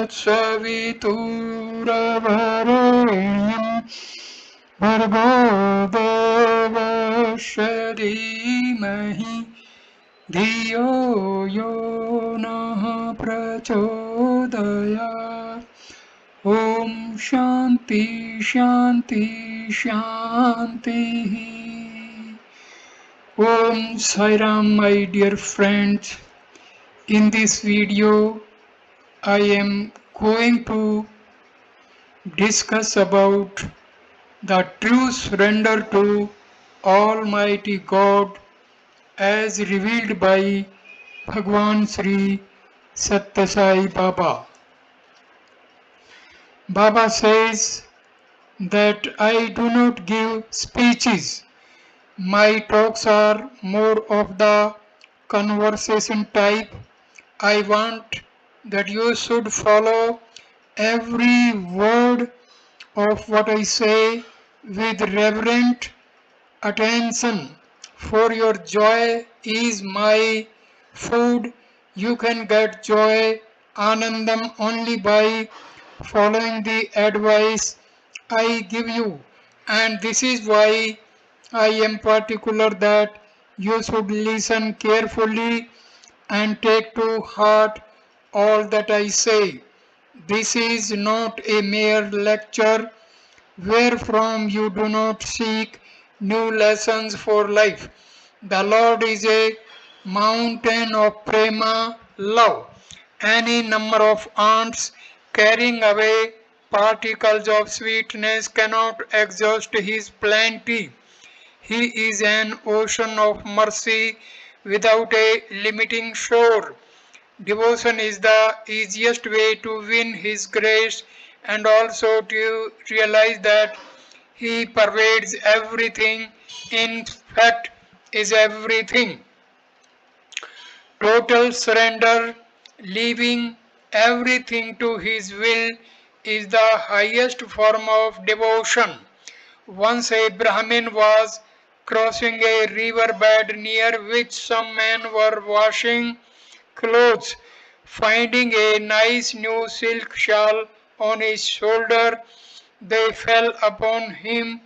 तत्सवितुर्वरेण्यं भर्गो देवस्य धीमहि धियो यो नः प्रचोदयात्। ॐ शान्ति शान्ति शान्तिः। Om Sai Ram, my dear friends. In this video I am going to discuss about the true surrender to Almighty God as revealed by Bhagwan Sri Satya Sai Baba. Baba says that I do not give speeches. My talks are more of the conversation type. I want that you should follow every word of what I say with reverent attention, for your joy is my food. You can get joy, anandam, only by following the advice I give you, and this is why I am particular that you should listen carefully and take to heart all that I say. This is not a mere lecture wherefrom you do not seek new lessons for life. The Lord is a mountain of prema, love. Any number of ants carrying away particles of sweetness cannot exhaust his plenty. He is an ocean of mercy without a limiting shore. Devotion is the easiest way to win His grace and also to realize that He pervades everything, in fact, is everything. Total surrender, leaving everything to His will, is the highest form of devotion. Once a Brahmin was crossing a river bed near which some men were washing clothes. Finding a nice new silk shawl on his shoulder, they fell upon him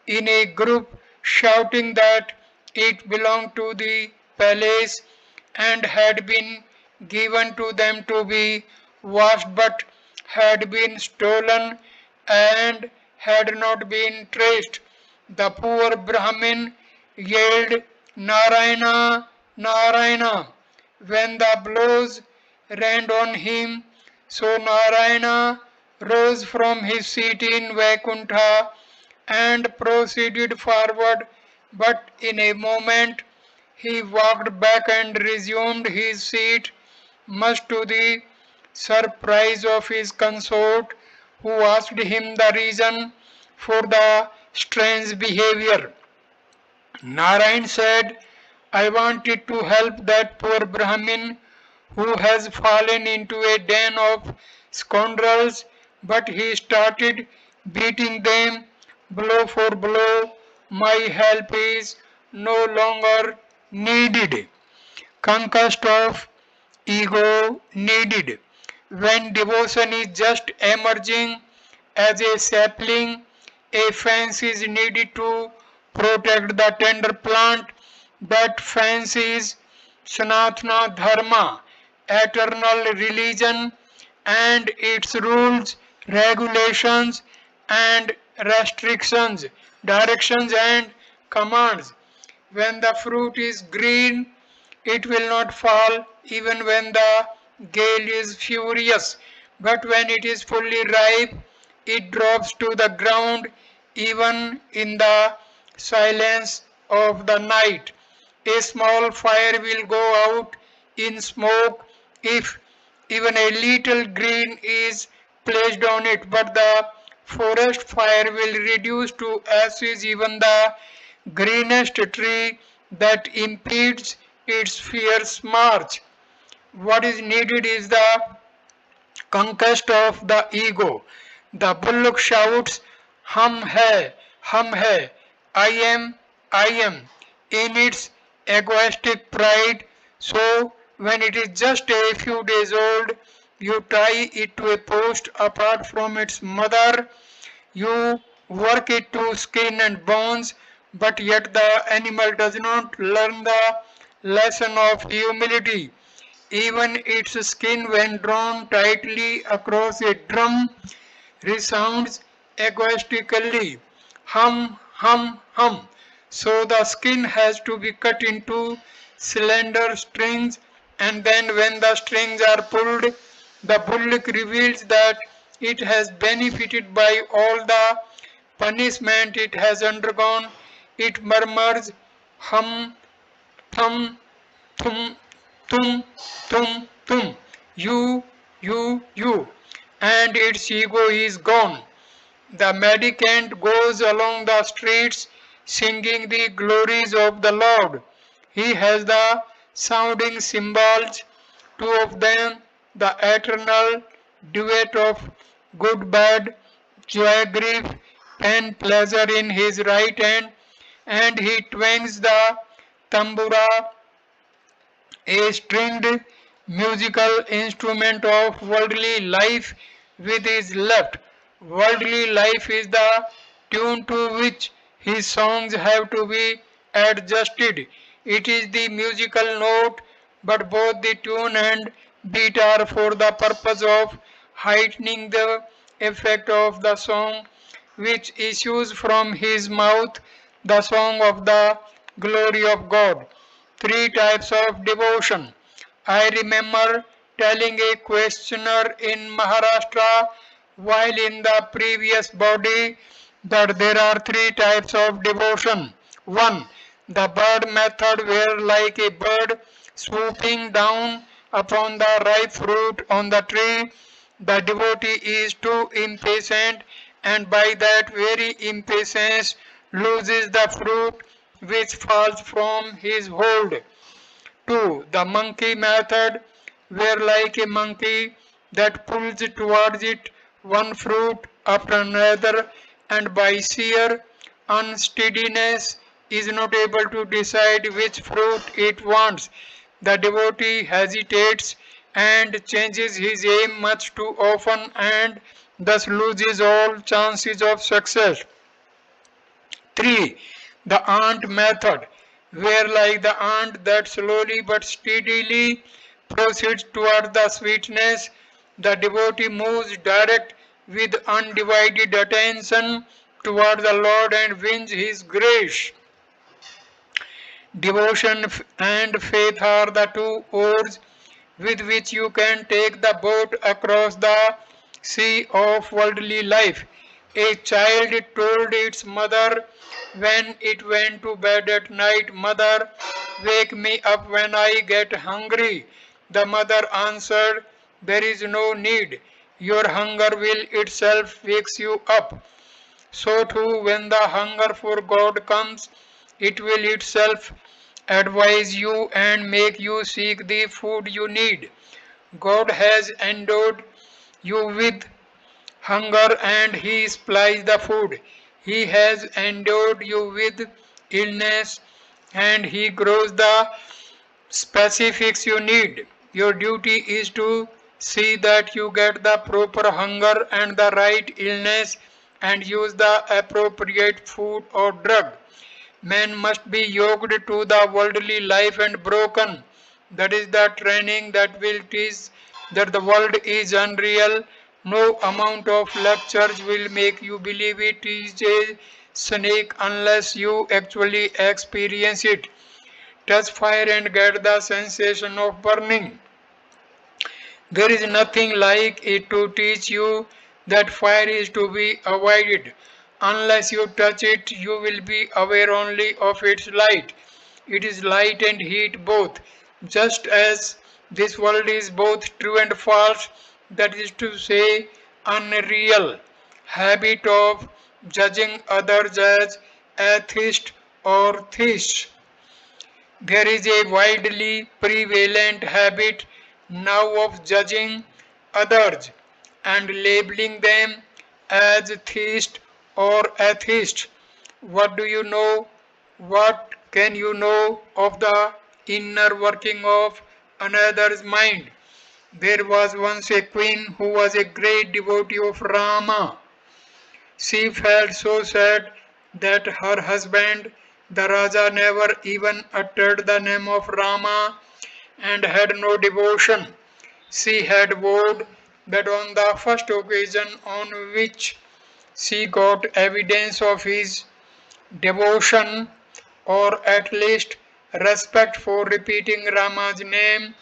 in a group, shouting that it belonged to the palace and had been given to them to be washed, but had been stolen and had not been traced. The poor Brahmin yelled, Narayana, Narayana, when the blows rained on him. So Narayana rose from his seat in Vaikuntha and proceeded forward, but in a moment he walked back and resumed his seat, much to the surprise of his consort, who asked him the reason for the strange behavior. Narayan said, I wanted to help that poor Brahmin who has fallen into a den of scoundrels, but he started beating them blow for blow. My help is no longer needed. Conquest of ego needed. When devotion is just emerging as a sapling, a fence is needed to protect the tender plant. That fence is Sanatana Dharma, eternal religion, and its rules, regulations, and restrictions, directions, and commands. When the fruit is green, it will not fall even when the gale is furious, but when it is fully ripe, it drops to the ground even in the silence of the night. A small fire will go out in smoke if even a little green is placed on it, but the forest fire will reduce to ashes even the greenest tree that impedes its fierce march. What is needed is the conquest of the ego. The bullock shouts, hum hai, I am, in its egoistic pride. So when it is just a few days old, You tie it to a post apart from its mother. You work it to skin and bones, but yet the animal does not learn the lesson of humility. Even its skin, when drawn tightly across a drum, resounds egoistically. Hum, hum, hum. So the skin has to be cut into slender strings, and then when the strings are pulled, the bullock reveals that it has benefited by all the punishment it has undergone. It murmurs, hum, thum, thum, tum, tum, tum, you, and its ego is gone. The mendicant goes along the streets singing the glories of the Lord. He has the sounding cymbals, two of them, the eternal duet of good, bad, joy, grief, and pleasure in his right hand, and he twangs the tambura, a stringed musical instrument of worldly life with his left. Worldly life is the tune to which his songs have to be adjusted. It is the musical note, but both the tune and beat are for the purpose of heightening the effect of the song which issues from his mouth, the song of the glory of God. Three types of devotion. I remember telling a questioner in Maharashtra while in the previous body that there are three types of devotion. One, the bird method, where like a bird swooping down upon the ripe fruit on the tree, the devotee is too impatient, and by that very impatience loses the fruit which falls from his hold. 2. The monkey method, where like a monkey that pulls towards it one fruit after another, and by sheer unsteadiness is not able to decide which fruit it wants. The devotee hesitates and changes his aim much too often, and thus loses all chances of success. 3. The ant method, where like the ant that slowly but steadily proceeds toward the sweetness, the devotee moves direct with undivided attention toward the Lord and wins his grace. Devotion and faith are the two oars with which you can take the boat across the sea of worldly life. A child told its mother when it went to bed at night, "Mother, wake me up when I get hungry." The mother answered, "There is no need. Your hunger will itself wake you up." So too, when the hunger for God comes, it will itself advise you and make you seek the food you need. God has endowed you with hunger and He supplies the food. He has endowed you with illness and He grows the specifics you need. Your duty is to see that you get the proper hunger and the right illness and use the appropriate food or drug. Man must be yoked to the worldly life and broken. That is the training that will teach that the world is unreal. No amount of lectures will make you believe it is a snake unless you actually experience it. Touch fire and get the sensation of burning. There is nothing like it to teach you that fire is to be avoided. Unless you touch it, you will be aware only of its light. It is light and heat both. Just as this world is both true and false, that is to say, unreal. Habit of judging others as atheist or theists. There is a widely prevalent habit now of judging others and labeling them as theist or atheist. What do you know? What can you know of the inner working of another's mind? There was once a queen who was a great devotee of Rama. She felt so sad that her husband, the Raja, never even uttered the name of Rama and had no devotion. She had vowed that on the first occasion on which she got evidence of his devotion or at least respect for repeating Rama's name,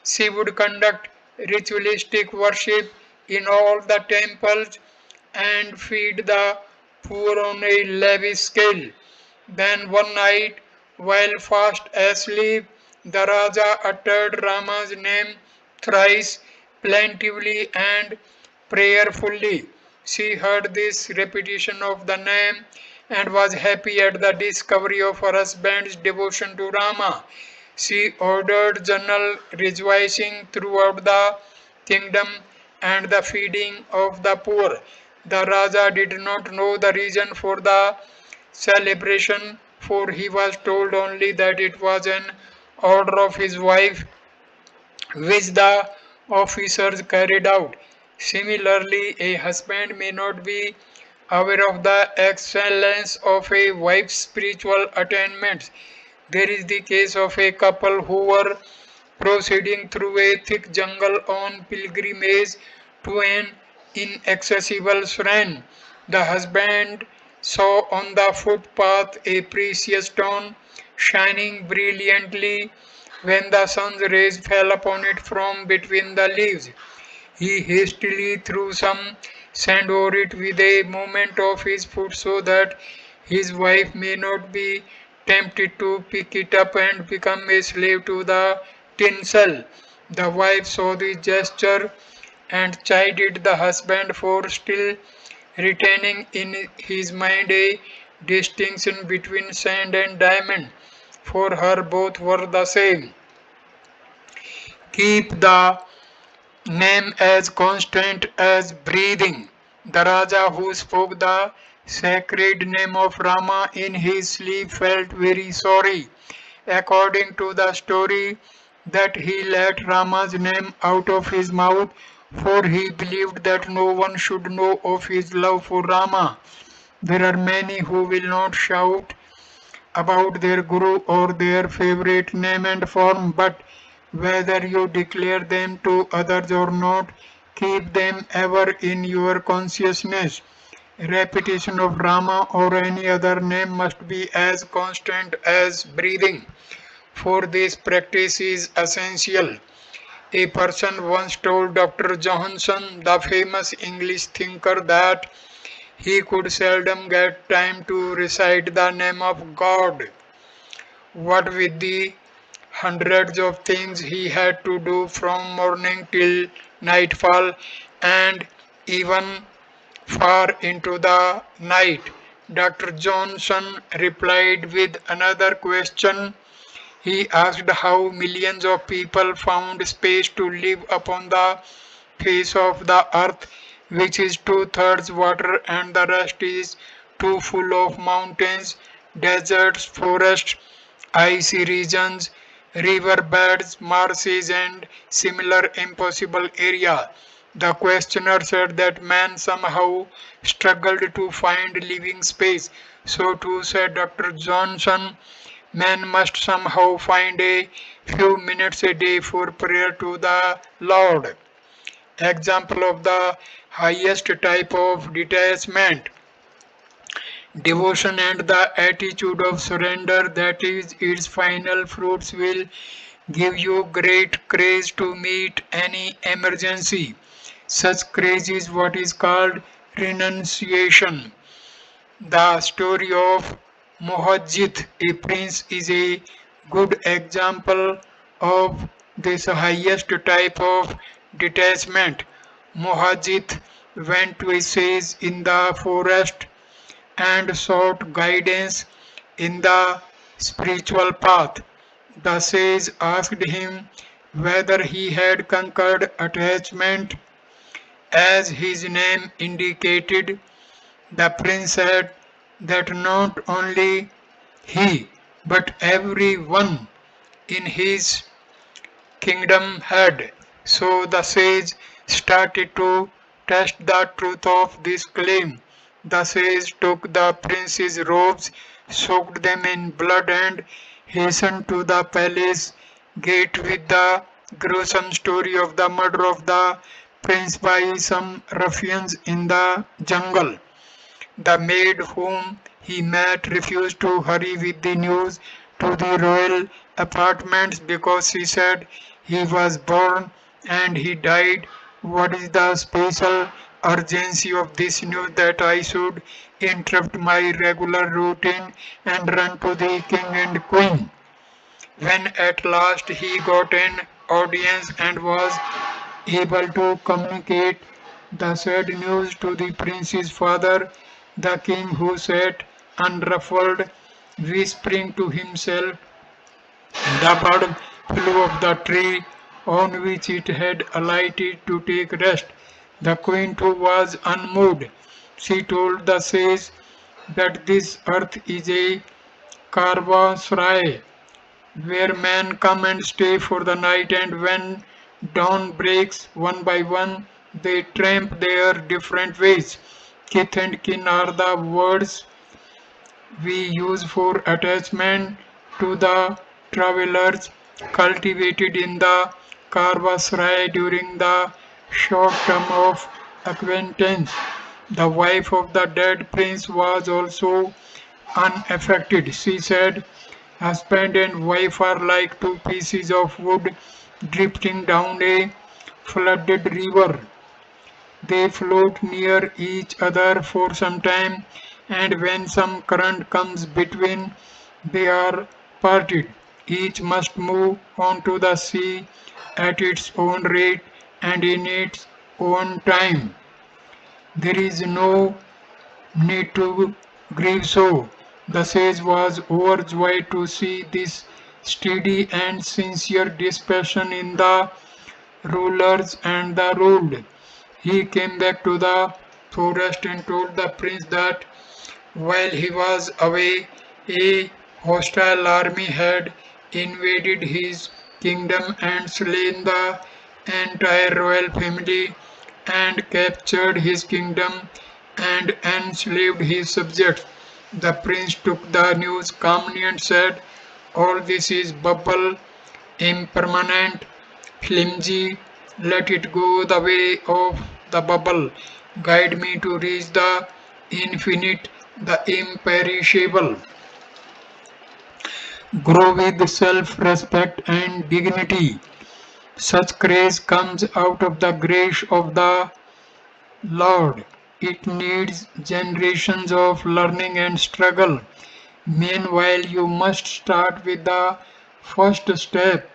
she would conduct ritualistic worship in all the temples and feed the poor on a lavish scale. Then one night, while fast asleep, the Raja uttered Rama's name thrice, plaintively and prayerfully. She heard this repetition of the name and was happy at the discovery of her husband's devotion to Rama. She ordered general rejoicing throughout the kingdom and the feeding of the poor. The Raja did not know the reason for the celebration, for he was told only that it was an order of his wife which the officers carried out. Similarly, a husband may not be aware of the excellence of a wife's spiritual attainments. There is the case of a couple who were proceeding through a thick jungle on pilgrimage to an inaccessible shrine. The husband saw on the footpath a precious stone shining brilliantly when the sun's rays fell upon it from between the leaves. He hastily threw some sand over it with a movement of his foot so that his wife may not be tempted to pick it up and become a slave to the tinsel. The wife saw the gesture and chided the husband for still retaining in his mind a distinction between sand and diamond. For her, both were the same. Keep the name as constant as breathing. The Raja who spoke the sacred name of Rama in his sleep felt very sorry. According to the story, that he let Rama's name out of his mouth, for he believed that no one should know of his love for Rama. There are many who will not shout about their guru or their favorite name and form, but whether you declare them to others or not, keep them ever in your consciousness. Repetition of Rama or any other name must be as constant as breathing, for this practice is essential. A person once told Dr. Johnson, the famous English thinker, that he could seldom get time to recite the name of God. What with the hundreds of things he had to do from morning till nightfall and even far into the night, Dr. Johnson replied with another question. He asked how millions of people found space to live upon the face of the earth, which is two-thirds water and the rest is too full of mountains, deserts, forests, icy regions, river beds, marshes, and similar impossible area. The questioner said that man somehow struggled to find living space. So too, said Dr. Johnson, man must somehow find a few minutes a day for prayer to the Lord. Example of the highest type of detachment, devotion, and the attitude of surrender, that is, its final fruits will give you great courage to meet any emergency. Such courage is what is called renunciation. The story of Mohajjit, a prince, is a good example of this highest type of detachment. Mohajjit went to a sage in the forest and sought guidance in the spiritual path. The sage asked him whether he had conquered attachment as his name indicated. The prince said that not only he but everyone in his kingdom had. So the sage started to test the truth of this claim. The sage took the prince's robes, soaked them in blood, and hastened to the palace gate with the gruesome story of the murder of the prince by some ruffians in the jungle. The maid whom he met refused to hurry with the news to the royal apartments because she said he was born and he died. What is the special urgency of this news that I should interrupt my regular routine and run to the king and queen? When at last he got an audience and was able to communicate the sad news to the prince's father, the king, who sat unruffled, whispering to himself, the bird flew off the tree on which it had alighted to take rest. The queen too was unmoved. She told the sage that this earth is a caravanserai where men come and stay for the night, and when dawn breaks one by one, they tramp their different ways. Kith and kin are the words we use for attachment to the travelers cultivated in the Karvasrai during the short term of acquaintance. The wife of the dead prince was also unaffected. She said, husband and wife are like two pieces of wood drifting down a flooded river. They float near each other for some time, and when some current comes between, they are parted. Each must move on to the sea at its own rate and in its own time. There is no need to grieve so. The sage was overjoyed to see this steady and sincere dispassion in the rulers and the ruled. He came back to the forest and told the prince that while he was away, a hostile army had invaded his kingdom and slain the entire royal family and captured his kingdom and enslaved his subjects. The prince took the news calmly and said, all this is bubble, impermanent, flimsy, let it go the way of the bubble. Guide me to reach the infinite, the imperishable. Grow with self respect and dignity. Such grace comes out of the grace of the Lord. It needs generations of learning and struggle. Meanwhile, you must start with the first step,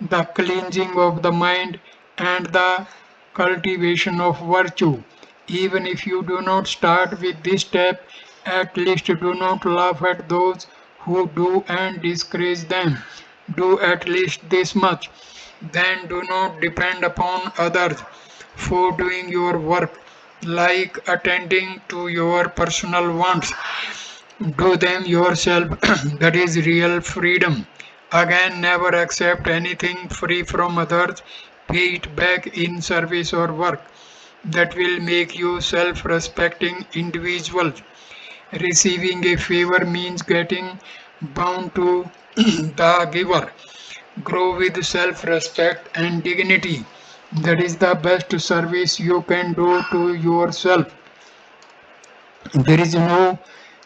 the cleansing of the mind and the cultivation of virtue. Even if you do not start with this step, at least do not laugh at those who do and discourage them. Do at least this much. Then do not depend upon others for doing your work, like attending to your personal wants. Do them yourself. That is real freedom. Again, never accept anything free from others. Pay it back in service or work. That will make you self respecting individuals. Receiving a favor means getting bound to the giver. Grow with self respect and dignity. That is the best service you can do to yourself. There is no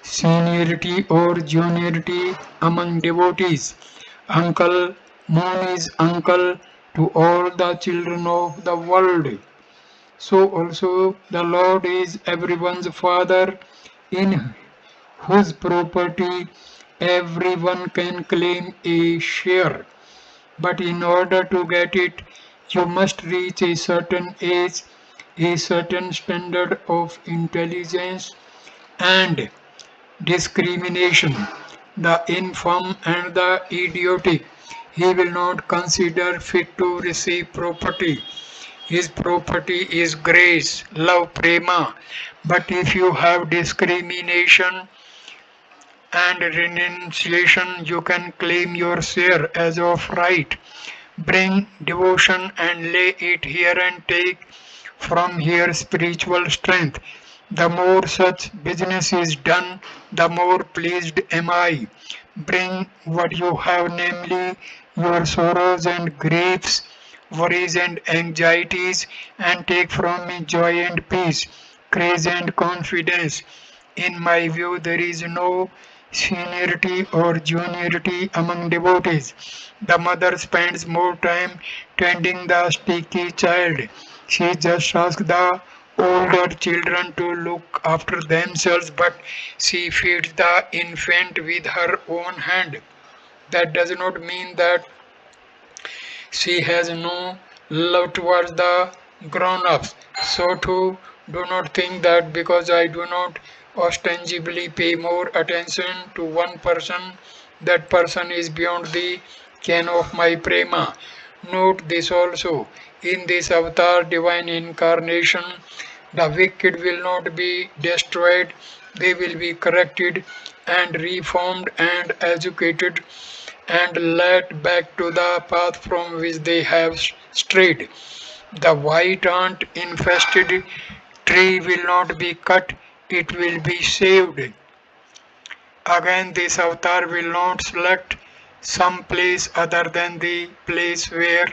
seniority or juniority among devotees. Uncle Moon is uncle to all the children of the world. So also the Lord is everyone's father, in whose property everyone can claim a share. But in order to get it, you must reach a certain age, a certain standard of intelligence and discrimination. The infirm and the idiotic he will not consider fit to receive property. His property is grace, love, prema. But if you have discrimination and renunciation, you can claim your share as of right. Bring devotion and lay it here and take from here spiritual strength. The more such business is done, the more pleased am I. Bring what you have, namely your sorrows and griefs, worries and anxieties, and take from me joy and peace, grace and confidence. In my view, there is no seniority or juniority among devotees. The mother spends more time tending the sticky child. She just asks the older children to look after themselves, but she feeds the infant with her own hand. That does not mean that she has no love towards the grown ups. So, too, do not think that because I do not ostensibly pay more attention to one person, that person is beyond the ken of my prema. Note this also: in this avatar, divine incarnation, the wicked will not be destroyed, they will be corrected and reformed and educated and led back to the path from which they have strayed. The white ant infested tree will not be cut, it will be saved. Again, this avatar will not select some place other than the place where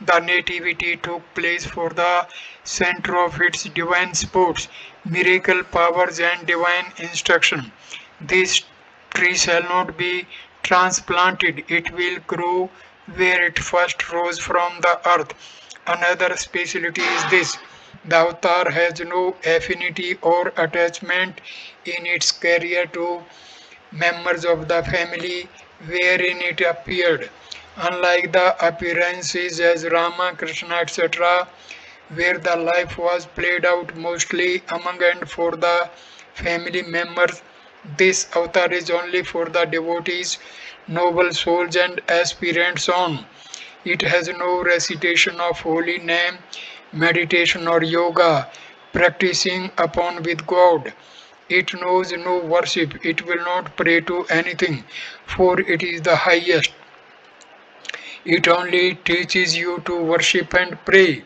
the nativity took place for the center of its divine sports, miracle powers, and divine instruction. This tree shall not be transplanted, it will grow where it first rose from the earth. Another speciality is this: the avatar has no affinity or attachment in its career to members of the family wherein it appeared. Unlike the appearances as Rama, Krishna, etc., where the life was played out mostly among and for the family members, this avatar is only for the devotees, noble souls, and aspirants on. It has no recitation of holy name, meditation, or yoga, practicing upon with God. It knows no worship, it will not pray to anything, for it is the highest. It only teaches you to worship and pray.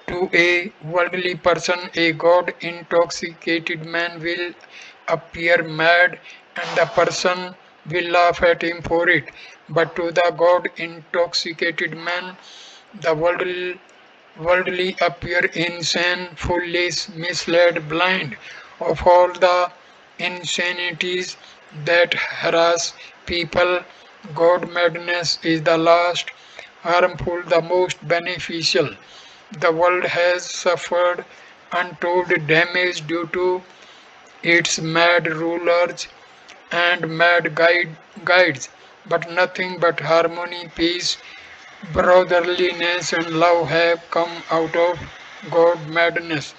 To a worldly person, a God intoxicated man will appear mad and the person will laugh at him for it. But to the God intoxicated man, the worldly appear insane, foolish, misled, blind of all the insanities that harass people. God madness is the last, harmful, the most beneficial. The world has suffered untold damage due to its mad rulers and mad guides, but nothing but harmony, peace, brotherliness, and love have come out of God madness.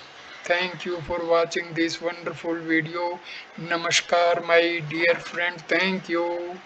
Thank you for watching this wonderful video. Namaskar, my dear friend. Thank you.